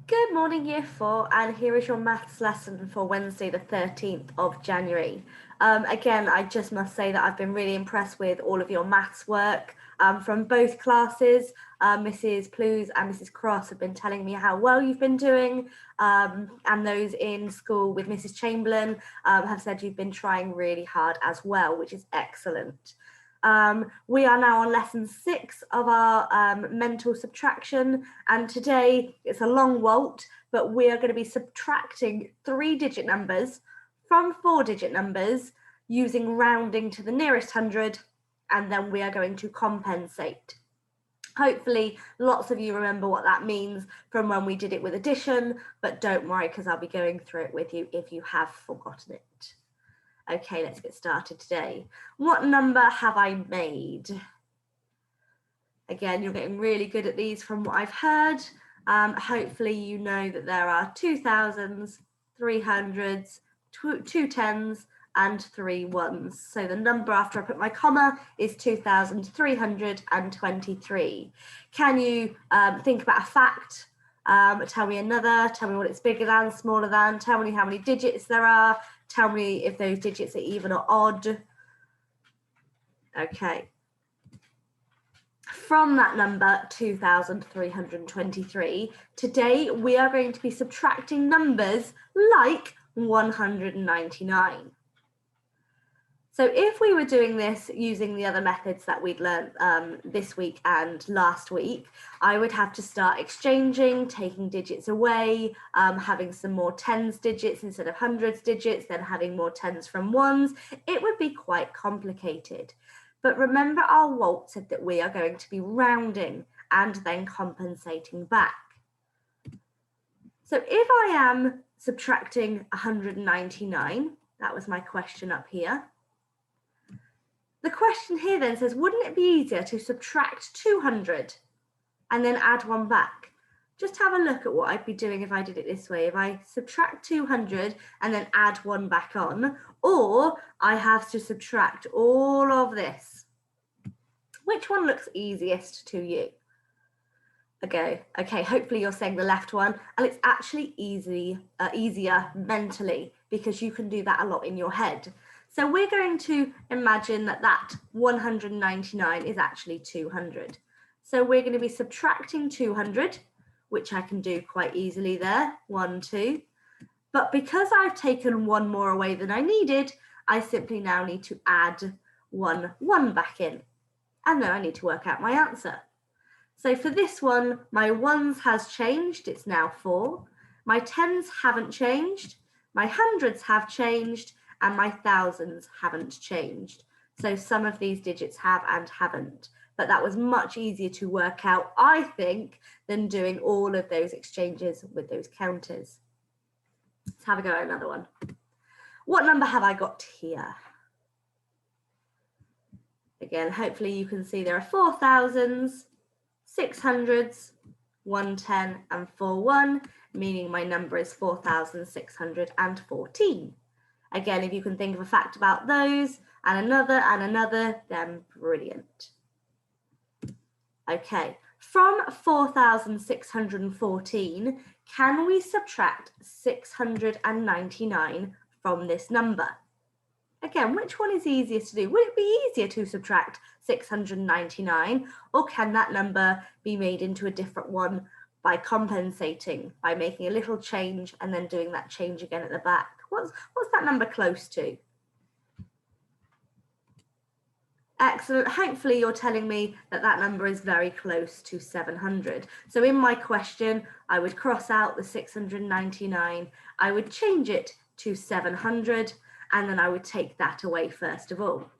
Good morning, Year 4, and here is your maths lesson for Wednesday, the 13th of January. Again, I just must say that I've been really impressed with all of your maths work from both classes. Mrs. Plews and Mrs. Cross have been telling me how well you've been doing, and those in school with Mrs. Chamberlain have said you've been trying really hard as well, which is excellent. We are now on lesson 6 of our mental subtraction, and today it's a long WALT, but we are going to be subtracting 3-digit numbers from 4-digit numbers using rounding to the nearest 100, and then we are going to compensate. Hopefully lots of you remember what that means from when we did it with addition, but don't worry because I'll be going through it with you if you have forgotten it. Okay, let's get started today. What number have I made? Again, you're getting really good at these from what I've heard. Hopefully you know that there are 2,000s, 300s, 2 tens, and 3 ones. So the number after I put my comma is 2,323. Can you think about a fact? Tell me another, tell me what it's bigger than, smaller than, tell me how many digits there are, tell me if those digits are even or odd. Okay. From that number, 2,323, today we are going to be subtracting numbers like 199. So if we were doing this using the other methods that we'd learned this week and last week, I would have to start exchanging, taking digits away, having some more tens digits instead of hundreds digits, then having more tens from ones. It would be quite complicated. But remember our WALT said that we are going to be rounding and then compensating back. So if I am subtracting 199, that was my question up here. The question here then says, wouldn't it be easier to subtract 200 and then add one back? Just have a look at what I'd be doing if I did it this way. If I subtract 200 and then add one back on, or I have to subtract all of this. Which one looks easiest to you? Okay, hopefully you're saying the left one, and it's actually easier mentally because you can do that a lot in your head. So we're going to imagine that 199 is actually 200. So we're going to be subtracting 200, which I can do quite easily there, 1, 2. But because I've taken one more away than I needed, I simply now need to add 1 back in. And then I need to work out my answer. So for this one, my ones has changed, it's now 4. My tens haven't changed, my hundreds have changed, and my thousands haven't changed. So some of these digits have and haven't, but that was much easier to work out, I think, than doing all of those exchanges with those counters. Let's have a go at another one. What number have I got here? Again, hopefully you can see there are 4,000s, 600s, 110 and 41, meaning my number is 4,614. Again, if you can think of a fact about those and another, then brilliant. Okay, from 4,614, can we subtract 699 from this number? Again, which one is easiest to do? Would it be easier to subtract 699, or can that number be made into a different one by compensating, by making a little change and then doing that change again at the back? What's that number close to? Excellent. Hopefully you're telling me that that number is very close to 700. So in my question, I would cross out the 699. I would change it to 700, and then I would take that away first of all.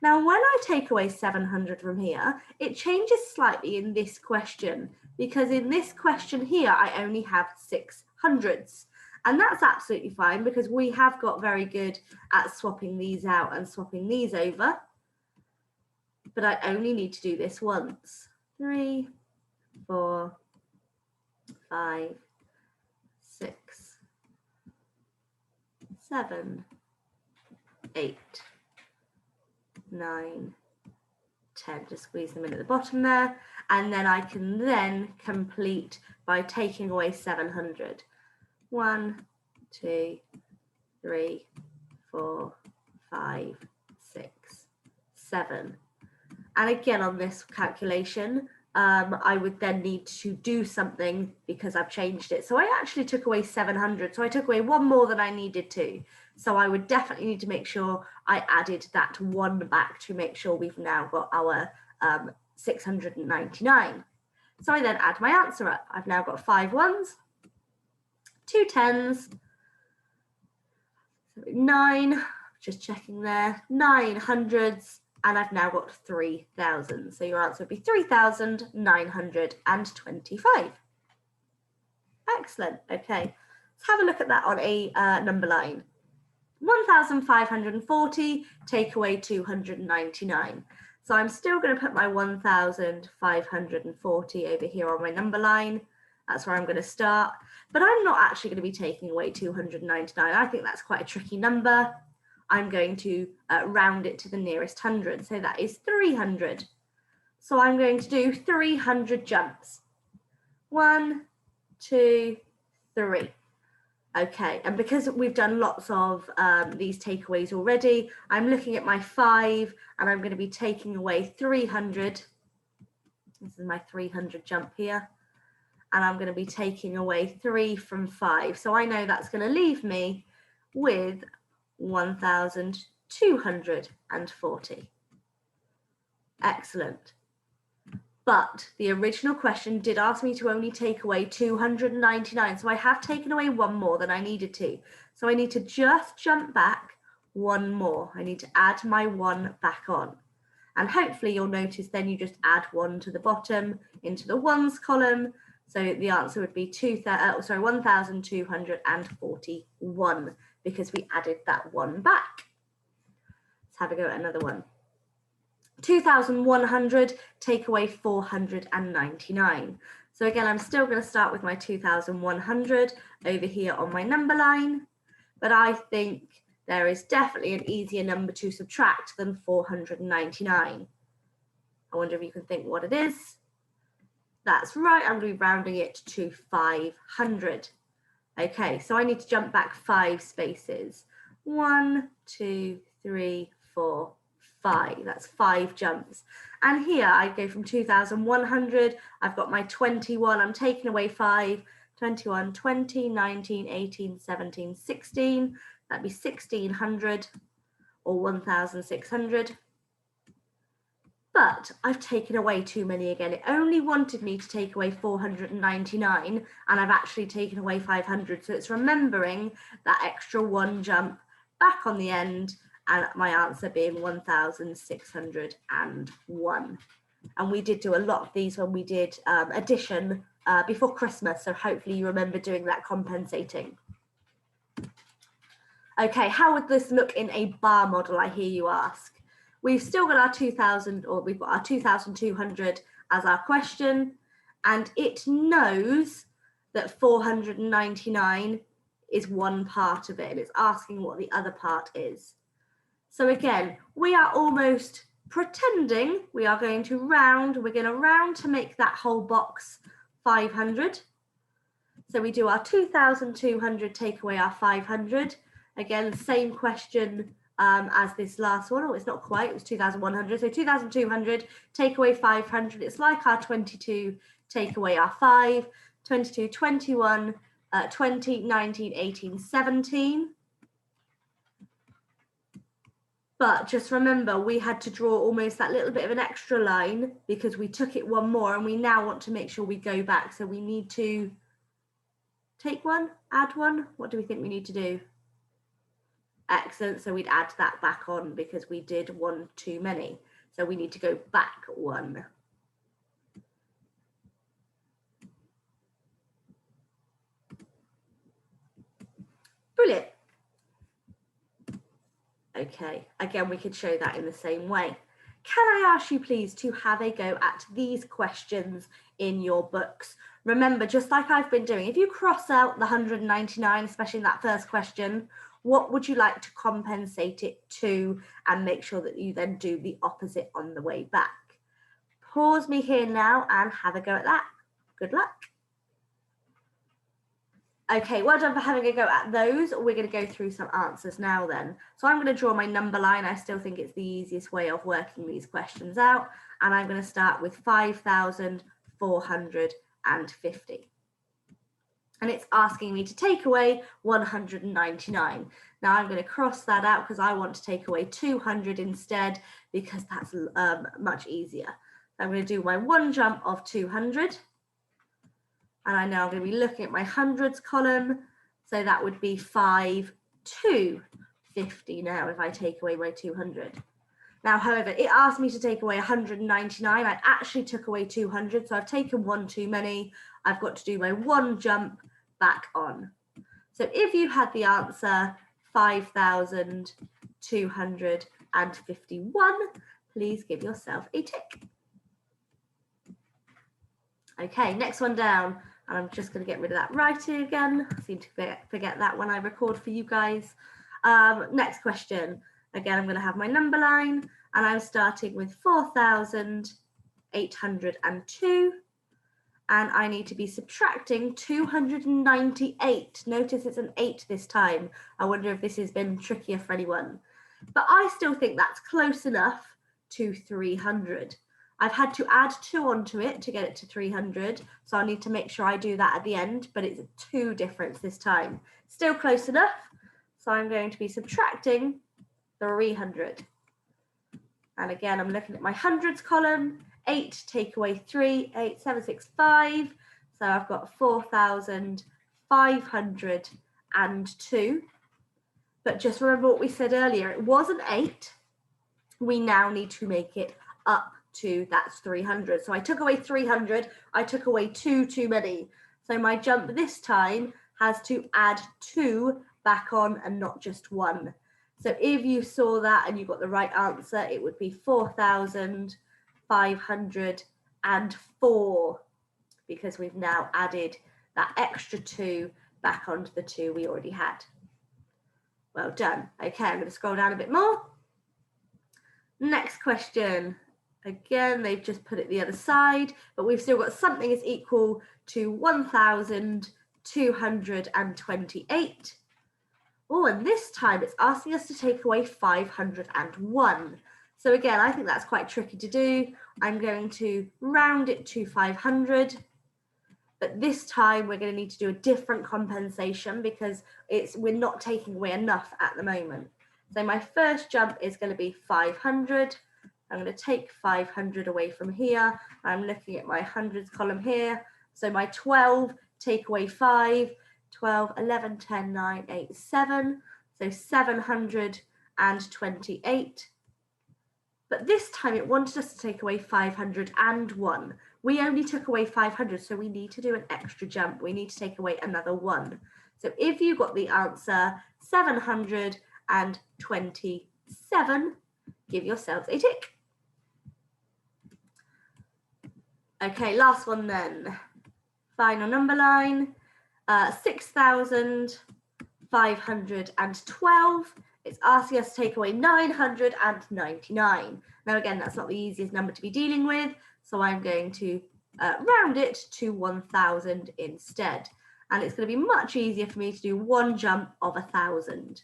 Now, when I take away 700 from here, it changes slightly in this question, because in this question here, I only have 600s. And that's absolutely fine because we have got very good at swapping these out and swapping these over. But I only need to do this once. 3, 4, 5, 6, 7, 8, 9, 10. Just squeeze them in at the bottom there. And then I can then complete by taking away 700. 1, 2, 3, 4, 5, 6, 7. And again, on this calculation, I would then need to do something because I've changed it. So I actually took away 700. So I took away one more than I needed to. So I would definitely need to make sure I added that one back to make sure we've now got our 699. So I then add my answer up. I've now got 5 ones, 2 tens, 9, just checking there, 9 hundreds, and I've now got 3,000. So your answer would be 3,925. Excellent. Okay, let's have a look at that on a number line. 1,540 take away 299. So I'm still going to put my 1,540 over here on my number line. That's where I'm going to start. But I'm not actually going to be taking away 299. I think that's quite a tricky number. I'm going to round it to the nearest 100. So that is 300. So I'm going to do 300 jumps. 1, 2, 3. Okay, and because we've done lots of these takeaways already, I'm looking at my 5 and I'm going to be taking away 300. This is my 300 jump here. And I'm going to be taking away 3 from 5. So I know that's going to leave me with 1,240. Excellent. But the original question did ask me to only take away 299. So I have taken away one more than I needed to. So I need to just jump back one more. I need to add my 1 back on. And hopefully you'll notice then you just add 1 to the bottom into the ones column. So the answer would be 1,241 because we added that 1 back. Let's have a go at another one. 2,100 take away 499. So again, I'm still going to start with my 2,100 over here on my number line, but I think there is definitely an easier number to subtract than 499. I wonder if you can think what it is. That's right, I'm going to be rounding it to 500. Okay, so I need to jump back 5 spaces. 1, 2, 3, 4, 5. That's 5 jumps. And here I go from 2,100. I've got my 21. I'm taking away 5. 21, 20, 19, 18, 17, 16. That'd be 1,600 or 1,600. But I've taken away too many again. It only wanted me to take away 499 and I've actually taken away 500. So it's remembering that extra 1 jump back on the end and my answer being 1,601. And we did do a lot of these when we did addition before Christmas. So hopefully you remember doing that compensating. Okay, how would this look in a bar model, I hear you ask? We've still got our 2,000, or we've got our 2,200 as our question, and it knows that 499 is one part of it, and it's asking what the other part is. So again, we are almost pretending we are going to round. We're going to round to make that whole box 500. So we do our 2,200, take away our 500. Again, same question as this last one. Oh, it's not quite, it was 2,100. So 2,200, take away 500. It's like our 22, take away our 5. 22, 21, 20, 19, 18, 17. But just remember, we had to draw almost that little bit of an extra line because we took it one more and we now want to make sure we go back. So we need to take 1, add 1. What do we think we need to do? Excellent. So we'd add that back on because we did 1 too many. So we need to go back 1. Brilliant. Okay, again, we could show that in the same way. Can I ask you please to have a go at these questions in your books? Remember, just like I've been doing, if you cross out the 199, especially in that first question, what would you like to compensate it to, and make sure that you then do the opposite on the way back. Pause me here now and have a go at that. Good luck. Okay, well done for having a go at those. We're going to go through some answers now then. So I'm going to draw my number line. I still think it's the easiest way of working these questions out. And I'm going to start with 5,450. And it's asking me to take away 199. Now I'm going to cross that out because I want to take away 200 instead, because that's much easier. So I'm going to do my one jump of 200. And I know I'm going to be looking at my hundreds column. So that would be 5,250 now if I take away my 200. Now, however, it asked me to take away 199. I actually took away 200. So I've taken one too many. I've got to do my one jump back on. So if you had the answer 5,251, please give yourself a tick. Okay, next one down. And I'm just going to get rid of that writing again. I seem to forget that when I record for you guys. Next question. Again, I'm going to have my number line, and I'm starting with 4,802. And I need to be subtracting 298. Notice it's an 8 this time. I wonder if this has been trickier for anyone. But I still think that's close enough to 300. I've had to add 2 onto it to get it to 300, so I need to make sure I do that at the end, but it's a 2 difference this time. Still close enough, so I'm going to be subtracting 300. And again, I'm looking at my hundreds column. 8 take away 3, 8, 7, 6, 5. So I've got 4,502. But just remember what we said earlier, it wasn't 8. We now need to make it up to that's 300. So I took away 300, I took away 2 too many. So my jump this time has to add 2 back on and not just 1. So if you saw that and you got the right answer, it would be 4,504, because we've now added that extra 2 back onto the 2 we already had. Well done. Okay, I'm going to scroll down a bit more. Next question. Again, they've just put it the other side, but we've still got something is equal to 1,228. Oh, and this time it's asking us to take away 501. So again, I think that's quite tricky to do. I'm going to round it to 500. But this time we're going to need to do a different compensation because we're not taking away enough at the moment. So my first jump is going to be 500. I'm going to take 500 away from here. I'm looking at my hundreds column here. So my 12, take away 5, 12, 11, 10, 9, 8, 7. So 728. But this time it wanted us to take away 501. We only took away 500, so we need to do an extra jump. We need to take away another 1. So if you got the answer 727, give yourselves a tick. Okay, last one then. Final number line, 6,512. It's asking us to take away 999. Now again, that's not the easiest number to be dealing with, so I'm going to round it to 1,000 instead. And it's going to be much easier for me to do one jump of 1,000.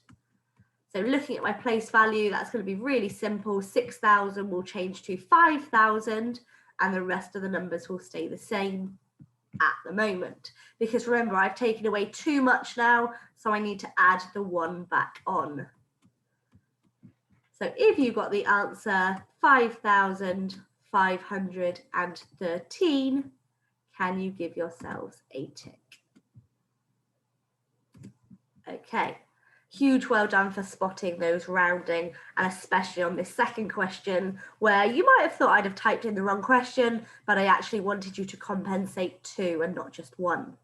So looking at my place value, that's going to be really simple. 6,000 will change to 5,000, and the rest of the numbers will stay the same at the moment. Because remember, I've taken away too much now, so I need to add the 1 back on. So if you got the answer 5,513, can you give yourselves a tick? Okay, huge well done for spotting those rounding, and especially on this second question where you might have thought I'd have typed in the wrong question, but I actually wanted you to compensate 2 and not just 1.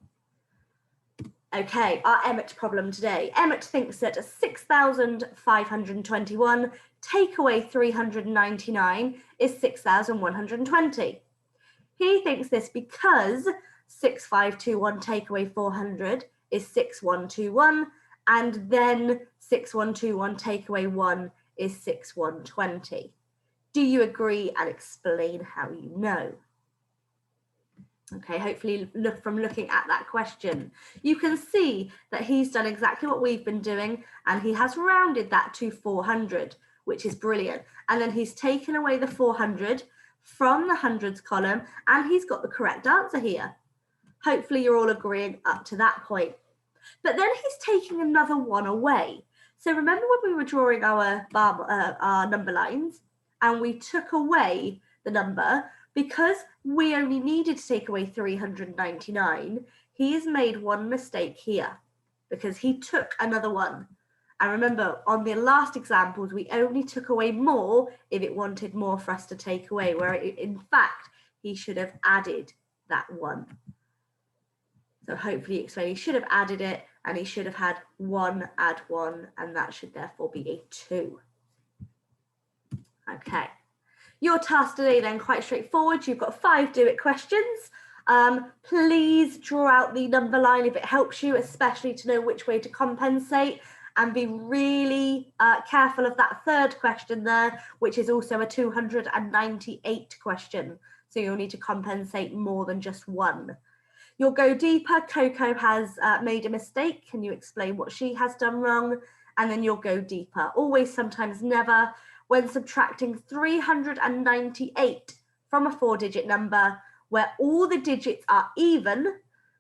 Okay, our Emmet problem today. Emmet thinks that 6,521 take away 399 is 6,120. He thinks this because 6,521 take away 400 is 6,121, and then 6,121 take away 1 is 6,120. Do you agree, and explain how you know? Okay, hopefully from looking at that question, you can see that he's done exactly what we've been doing, and he has rounded that to 400, which is brilliant. And then he's taken away the 400 from the hundreds column, and he's got the correct answer here. Hopefully you're all agreeing up to that point. But then he's taking another one away. So remember when we were drawing our number lines and we took away the number, because we only needed to take away 399, he has made one mistake here because he took another one. And remember, on the last examples, we only took away more if it wanted more for us to take away, where in fact, he should have added that one. So hopefully explain, he should have added it, and he should have had 1 add 1, and that should therefore be a 2. Okay. Your task today then, quite straightforward. You've got 5 do it questions. Please draw out the number line if it helps you, especially to know which way to compensate, and be really careful of that third question there, which is also a 298 question. So you'll need to compensate more than just one. You'll go deeper. Coco has made a mistake. Can you explain what she has done wrong? And then you'll go deeper. Always, sometimes, never. When subtracting 398 from a 4-digit number where all the digits are even,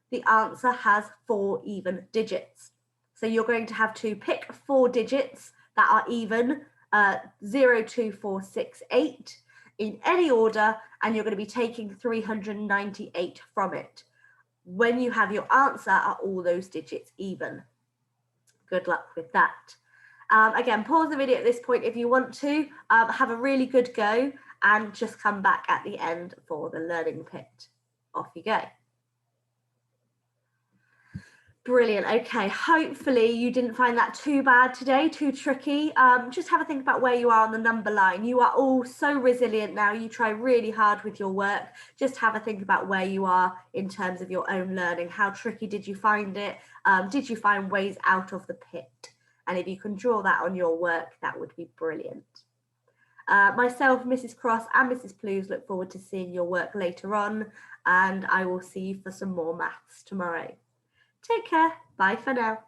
the answer has 4 even digits. So you're going to have to pick 4 digits that are even, 0, 2, 4, 6, 8 in any order, and you're going to be taking 398 from it. When you have your answer, are all those digits even? Good luck with that. Again, pause the video at this point if you want to. Have a really good go and just come back at the end for the learning pit. Off you go. Brilliant. Okay, hopefully you didn't find that too bad today, too tricky. Just have a think about where you are on the number line. You are all so resilient now. You try really hard with your work. Just have a think about where you are in terms of your own learning. How tricky did you find it? Did you find ways out of the pit? And if you can draw that on your work, that would be brilliant. Myself, Mrs. Cross and Mrs. Plews look forward to seeing your work later on, and I will see you for some more maths tomorrow. Take care. Bye for now.